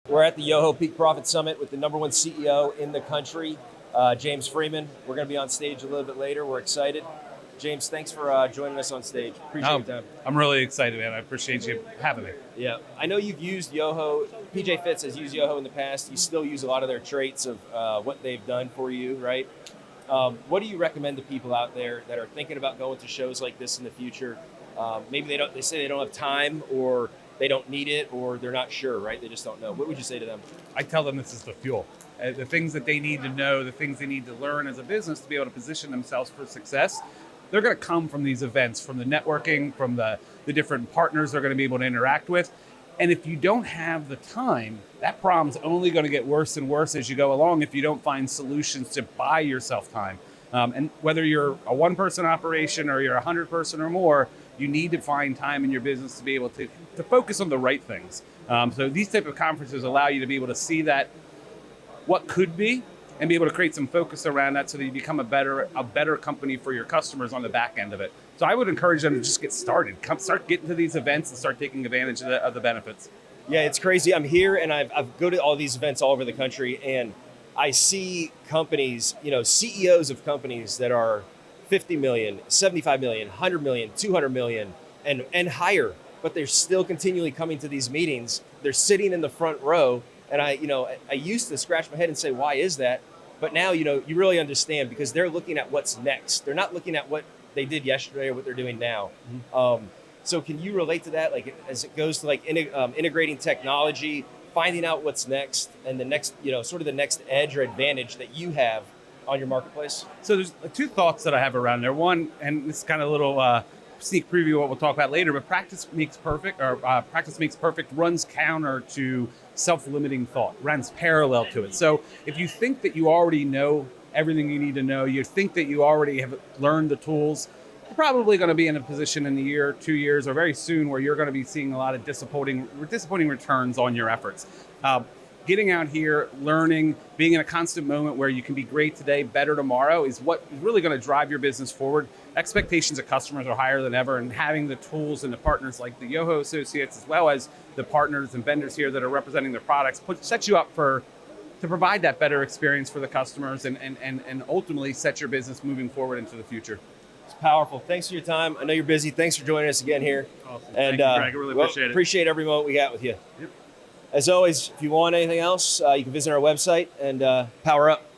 We're at the Yoho Peak Profit Summit with the #1 CEO in the country, James Freeman. We're going to be on stage a little bit later. We're excited. James, thanks for joining us on stage. Appreciate your time. I'm really excited, man. I appreciate you having me. Yeah, I know you've used Yoho. PJ Fitz has used Yoho in the past. You still use a lot of their traits of what they've done for you, right? What do you recommend to people out there that are thinking about going to shows like this in the future? Maybe they say they don't have time, or they don't need it, or they're not sure, right? They just don't know. What would you say to them? I tell them this is the fuel. The things that they need to know, the things they need to learn as a business to be able to position themselves for success, they're going to come from these events, from the networking, from the different partners they're going to be able to interact with. And if you don't have the time, that problem's only going to get worse and worse as you go along if you don't find solutions to buy yourself time. And whether you're a one-person operation or you're 100-person or more, you need to find time in your business to be able to focus on the right things. So these type of conferences allow you to be able to see that what could be and be able to create some focus around that so that you become a better company for your customers on the back end of it. So I would encourage them to just get started. Start getting to these events and start taking advantage of the benefits. Yeah, it's crazy. I'm here and I've go to all these events all over the country, and I see companies, CEOs of companies that are 50 million, 75 million, 100 million, 200 million, and higher, but they're still continually coming to these meetings. They're sitting in the front row, and I used to scratch my head and say, why is that? But now, you really understand, because they're looking at what's next. They're not looking at what they did yesterday or what they're doing now. Mm-hmm. So can you relate to that? Like, as it goes to integrating technology, finding out what's next, and the next, sort of the next edge or advantage that you have on your marketplace? So there's two thoughts that I have around there. One, and this is kind of a little sneak preview of what we'll talk about later, but practice makes perfect runs counter to self-limiting thought, runs parallel to it. So if you think that you already know everything you need to know, you think that you already have learned the tools, you're probably going to be in a position in a year, 2 years, or very soon where you're going to be seeing a lot of disappointing returns on your efforts. Getting out here, learning, being in a constant moment where you can be great today, better tomorrow is what is really going to drive your business forward. Expectations of customers are higher than ever, and having the tools and the partners like the Yoho Associates, as well as the partners and vendors here that are representing their products, sets you up to provide that better experience for the customers and ultimately set your business moving forward into the future. It's powerful. Thanks for your time. I know you're busy. Thanks for joining us again here. Awesome. And Thank you, Greg. I really appreciate it. Appreciate every moment we got with you. Yep. As always, if you want anything else, you can visit our website and power up.